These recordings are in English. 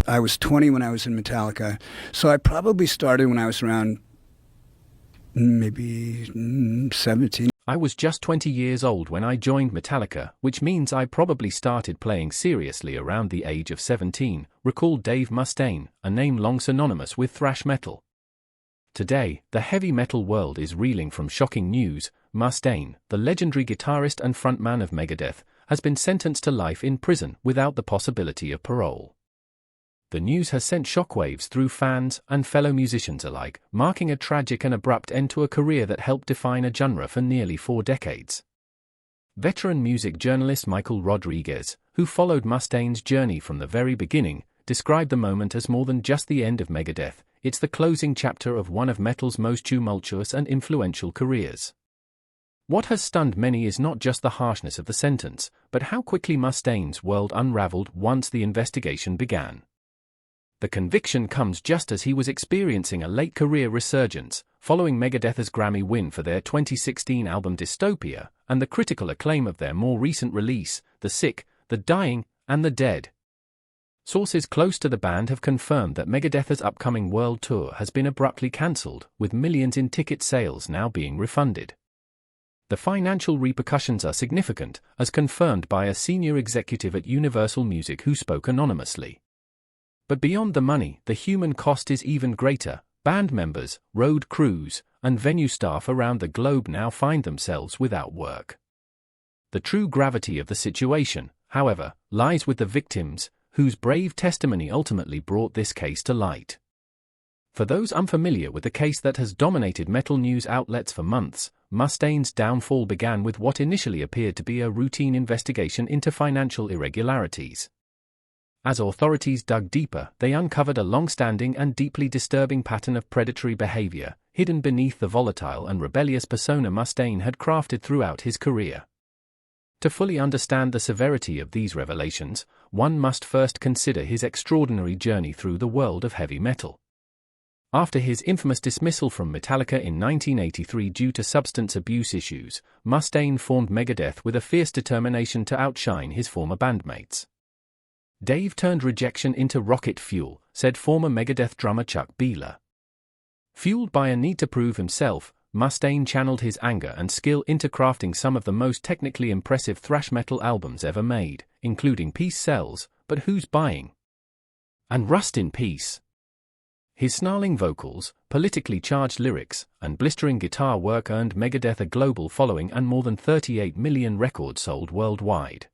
I was 20 when I was in Metallica, so I probably started when I was around maybe 17. I was just 20 years old when I joined Metallica, which means I probably started playing seriously around the age of 17, recalled Dave Mustaine, a name long synonymous with thrash metal. Today, the heavy metal world is reeling from shocking news. Mustaine, the legendary guitarist and frontman of Megadeth, has been sentenced to life in prison without the possibility of parole. The news has sent shockwaves through fans and fellow musicians alike, marking a tragic and abrupt end to a career that helped define a genre for nearly 4 decades. Veteran music journalist Michael Rodriguez, who followed Mustaine's journey from the very beginning, described the moment as more than just the end of Megadeth. It's the closing chapter of one of metal's most tumultuous and influential careers. What has stunned many is not just the harshness of the sentence, but how quickly Mustaine's world unraveled once the investigation began. The conviction comes just as he was experiencing a late-career resurgence, following Megadeth's Grammy win for their 2016 album Dystopia, and the critical acclaim of their more recent release, The Sick, The Dying, and The Dead. Sources close to the band have confirmed that Megadeth's upcoming world tour has been abruptly cancelled, with millions in ticket sales now being refunded. The financial repercussions are significant, as confirmed by a senior executive at Universal Music who spoke anonymously. But beyond the money, the human cost is even greater. Band members, road crews, and venue staff around the globe now find themselves without work. The true gravity of the situation, however, lies with the victims, whose brave testimony ultimately brought this case to light. For those unfamiliar with the case that has dominated metal news outlets for months, Mustaine's downfall began with what initially appeared to be a routine investigation into financial irregularities. As authorities dug deeper, they uncovered a long-standing and deeply disturbing pattern of predatory behavior, hidden beneath the volatile and rebellious persona Mustaine had crafted throughout his career. To fully understand the severity of these revelations, one must first consider his extraordinary journey through the world of heavy metal. After his infamous dismissal from Metallica in 1983 due to substance abuse issues, Mustaine formed Megadeth with a fierce determination to outshine his former bandmates. Dave turned rejection into rocket fuel, said former Megadeth drummer Chuck Beeler. Fueled by a need to prove himself, Mustaine channeled his anger and skill into crafting some of the most technically impressive thrash metal albums ever made, including Peace Sells, But Who's Buying? And Rust in Peace. His snarling vocals, politically charged lyrics, and blistering guitar work earned Megadeth a global following and more than 38 million records sold worldwide.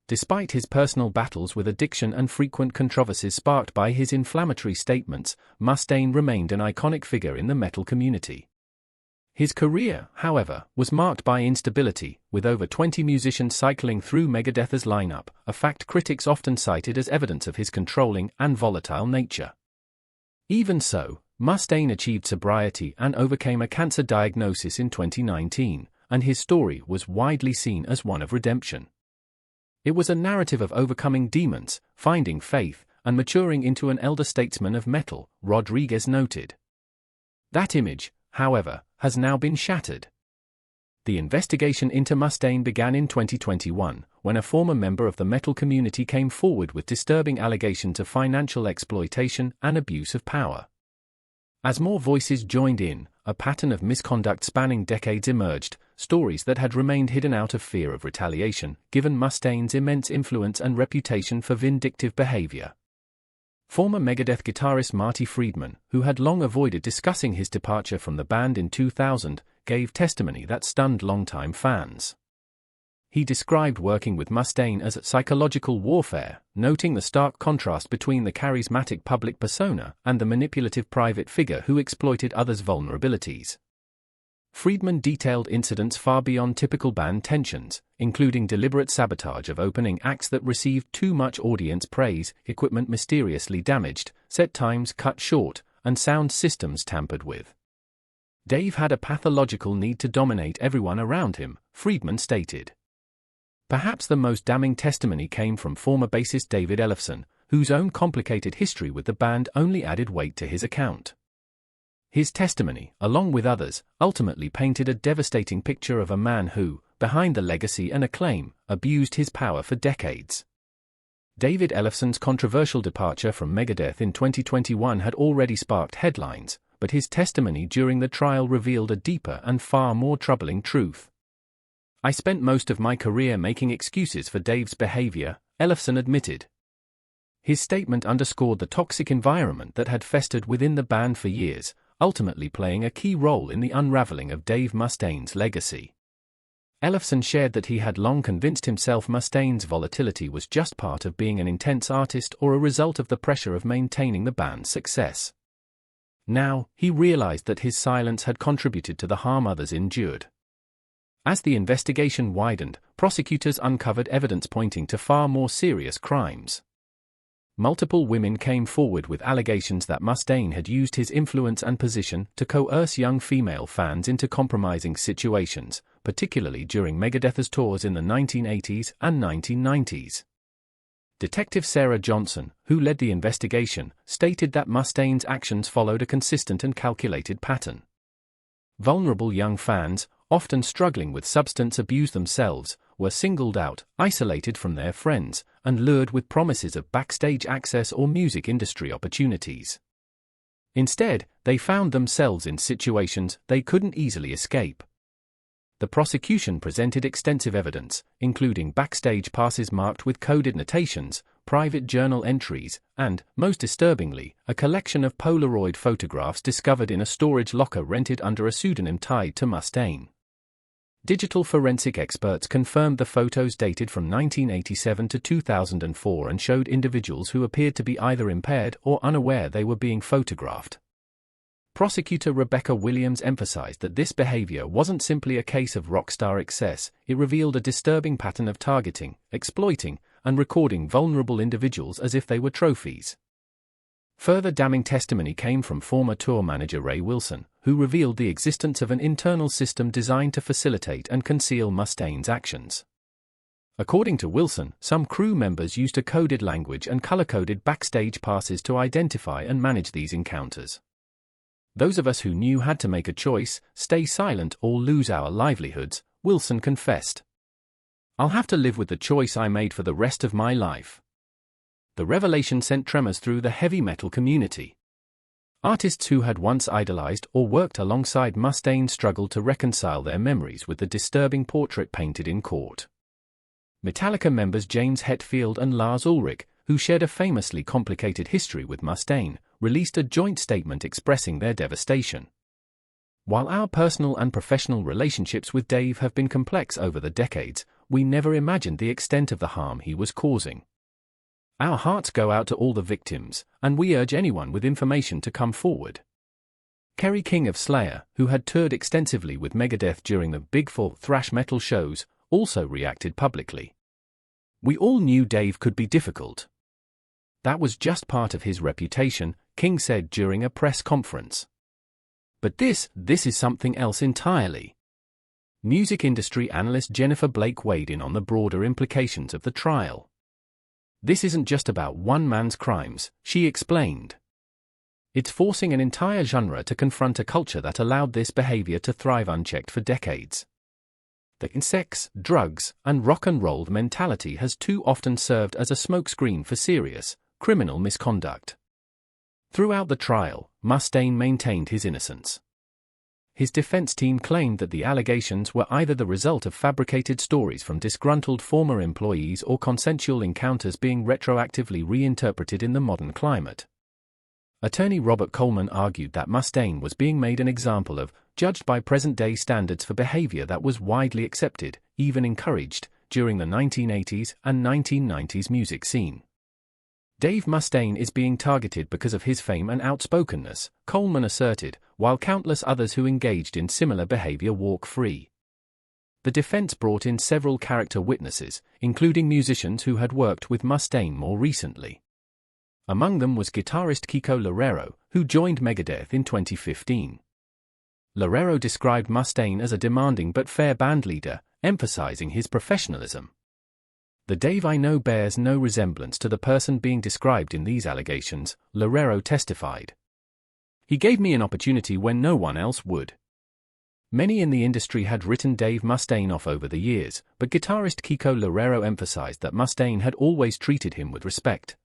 Despite his personal battles with addiction and frequent controversies sparked by his inflammatory statements, Mustaine remained an iconic figure in the metal community. His career, however, was marked by instability, with over 20 musicians cycling through Megadeth's lineup, a fact critics often cited as evidence of his controlling and volatile nature. Even so, Mustaine achieved sobriety and overcame a cancer diagnosis in 2019, and his story was widely seen as one of redemption. It was a narrative of overcoming demons, finding faith, and maturing into an elder statesman of metal, Rodriguez noted. That image, however, has now been shattered. The investigation into Mustaine began in 2021, when a former member of the metal community came forward with disturbing allegations of financial exploitation and abuse of power. As more voices joined in, a pattern of misconduct spanning decades emerged, stories that had remained hidden out of fear of retaliation, given Mustaine's immense influence and reputation for vindictive behavior. Former Megadeth guitarist Marty Friedman, who had long avoided discussing his departure from the band in 2000, gave testimony that stunned longtime fans. He described working with Mustaine as psychological warfare, noting the stark contrast between the charismatic public persona and the manipulative private figure who exploited others' vulnerabilities. Friedman detailed incidents far beyond typical band tensions, including deliberate sabotage of opening acts that received too much audience praise, equipment mysteriously damaged, set times cut short, and sound systems tampered with. Dave had a pathological need to dominate everyone around him, Friedman stated. Perhaps the most damning testimony came from former bassist David Ellefson, whose own complicated history with the band only added weight to his account. His testimony, along with others, ultimately painted a devastating picture of a man who, behind the legacy and acclaim, abused his power for decades. David Ellefson's controversial departure from Megadeth in 2021 had already sparked headlines, but his testimony during the trial revealed a deeper and far more troubling truth. "I spent most of my career making excuses for Dave's behavior," Ellefson admitted. His statement underscored the toxic environment that had festered within the band for years, ultimately playing a key role in the unraveling of Dave Mustaine's legacy. Ellefson shared that he had long convinced himself Mustaine's volatility was just part of being an intense artist or a result of the pressure of maintaining the band's success. Now, he realized that his silence had contributed to the harm others endured. As the investigation widened, prosecutors uncovered evidence pointing to far more serious crimes. Multiple women came forward with allegations that Mustaine had used his influence and position to coerce young female fans into compromising situations, particularly during Megadeth's tours in the 1980s and 1990s. Detective Sarah Johnson, who led the investigation, stated that Mustaine's actions followed a consistent and calculated pattern. Vulnerable young fans, often struggling with substance abuse themselves, were singled out, isolated from their friends, and lured with promises of backstage access or music industry opportunities. Instead, they found themselves in situations they couldn't easily escape. The prosecution presented extensive evidence, including backstage passes marked with coded notations, private journal entries, and, most disturbingly, a collection of Polaroid photographs discovered in a storage locker rented under a pseudonym tied to Mustaine. Digital forensic experts confirmed the photos dated from 1987 to 2004 and showed individuals who appeared to be either impaired or unaware they were being photographed. Prosecutor Rebecca Williams emphasized that this behavior wasn't simply a case of rockstar excess, it revealed a disturbing pattern of targeting, exploiting, and recording vulnerable individuals as if they were trophies. Further damning testimony came from former tour manager Ray Wilson, who revealed the existence of an internal system designed to facilitate and conceal Mustaine's actions. According to Wilson, some crew members used a coded language and color-coded backstage passes to identify and manage these encounters. "Those of us who knew had to make a choice, stay silent or lose our livelihoods," Wilson confessed. "I'll have to live with the choice I made for the rest of my life." The revelation sent tremors through the heavy metal community. Artists who had once idolized or worked alongside Mustaine struggled to reconcile their memories with the disturbing portrait painted in court. Metallica members James Hetfield and Lars Ulrich, who shared a famously complicated history with Mustaine, released a joint statement expressing their devastation. "While our personal and professional relationships with Dave have been complex over the decades, we never imagined the extent of the harm he was causing. Our hearts go out to all the victims, and we urge anyone with information to come forward." Kerry King of Slayer, who had toured extensively with Megadeth during the Big Four thrash metal shows, also reacted publicly. "We all knew Dave could be difficult. That was just part of his reputation," King said during a press conference. "But this is something else entirely." Music industry analyst Jennifer Blake weighed in on the broader implications of the trial. "This isn't just about one man's crimes," she explained. "It's forcing an entire genre to confront a culture that allowed this behavior to thrive unchecked for decades. The sex, drugs, and rock and roll mentality has too often served as a smokescreen for serious, criminal misconduct." Throughout the trial, Mustaine maintained his innocence. His defense team claimed that the allegations were either the result of fabricated stories from disgruntled former employees or consensual encounters being retroactively reinterpreted in the modern climate. Attorney Robert Coleman argued that Mustaine was being made an example of, judged by present-day standards for behavior that was widely accepted, even encouraged, during the 1980s and 1990s music scene. "Dave Mustaine is being targeted because of his fame and outspokenness," Coleman asserted, while countless others who engaged in similar behavior walk free. The defense brought in several character witnesses, including musicians who had worked with Mustaine more recently. Among them was guitarist Kiko Loureiro, who joined Megadeth in 2015. Loureiro described Mustaine as a demanding but fair bandleader, emphasizing his professionalism. "The Dave I know bears no resemblance to the person being described in these allegations," Loureiro testified. "He gave me an opportunity when no one else would. Many in the industry had written Dave Mustaine off over the years, but guitarist Kiko Loureiro emphasized that Mustaine had always treated him with respect.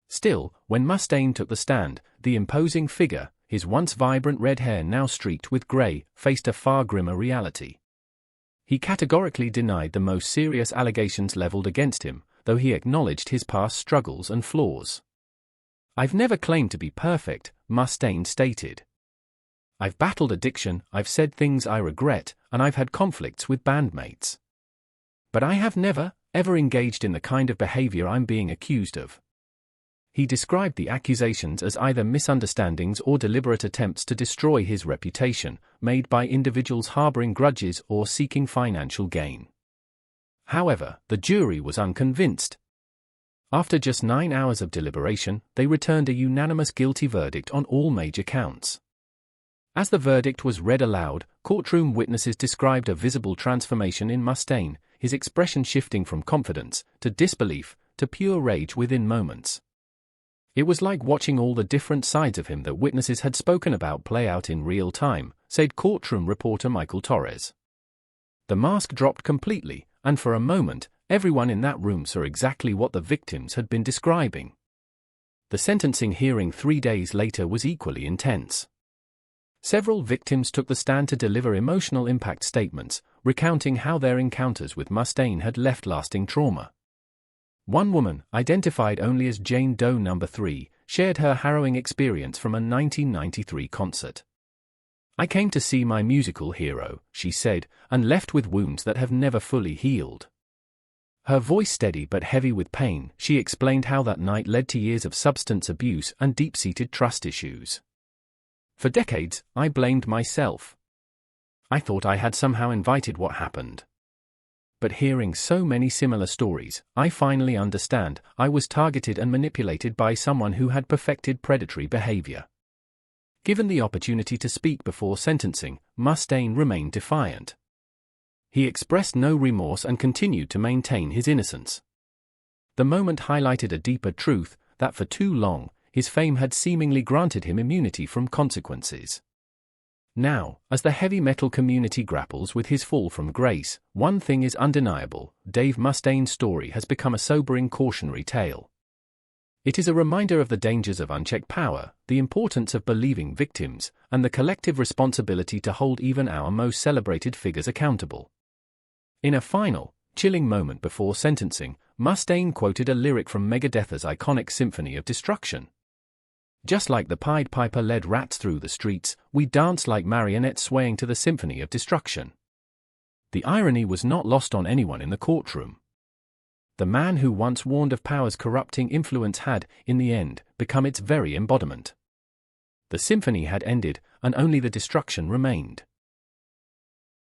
Still, when Mustaine took the stand, the imposing figure, his once vibrant red hair now streaked with grey, faced a far grimmer reality. He categorically denied the most serious allegations leveled against him, though he acknowledged his past struggles and flaws. "I've never claimed to be perfect," Mustaine stated. "I've battled addiction, I've said things I regret, and I've had conflicts with bandmates. But I have never, ever engaged in the kind of behavior I'm being accused of." He described the accusations as either misunderstandings or deliberate attempts to destroy his reputation, made by individuals harboring grudges or seeking financial gain. However, the jury was unconvinced. After just 9 hours of deliberation, they returned a unanimous guilty verdict on all major counts. As the verdict was read aloud, courtroom witnesses described a visible transformation in Mustaine, his expression shifting from confidence to disbelief to pure rage within moments. It was like watching all the different sides of him that witnesses had spoken about play out in real time, said courtroom reporter Michael Torres. The mask dropped completely, and for a moment, everyone in that room saw exactly what the victims had been describing. The sentencing hearing 3 days later was equally intense. Several victims took the stand to deliver emotional impact statements, recounting how their encounters with Mustaine had left lasting trauma. One woman, identified only as Jane Doe No. 3, shared her harrowing experience from a 1993 concert. "I came to see my musical hero," she said, "and left with wounds that have never fully healed." Her voice steady but heavy with pain, she explained how that night led to years of substance abuse and deep-seated trust issues. "For decades, I blamed myself. I thought I had somehow invited what happened. But hearing so many similar stories, I finally understand I was targeted and manipulated by someone who had perfected predatory behavior." Given the opportunity to speak before sentencing, Mustaine remained defiant. He expressed no remorse and continued to maintain his innocence. The moment highlighted a deeper truth, that for too long, his fame had seemingly granted him immunity from consequences. Now, as the heavy metal community grapples with his fall from grace, one thing is undeniable: Dave Mustaine's story has become a sobering cautionary tale. It is a reminder of the dangers of unchecked power, the importance of believing victims, and the collective responsibility to hold even our most celebrated figures accountable. In a final, chilling moment before sentencing, Mustaine quoted a lyric from Megadeth's iconic Symphony of Destruction. "Just like the Pied Piper led rats through the streets, we danced like marionettes swaying to the Symphony of Destruction." The irony was not lost on anyone in the courtroom. The man who once warned of power's corrupting influence had, in the end, become its very embodiment. The symphony had ended, and only the destruction remained.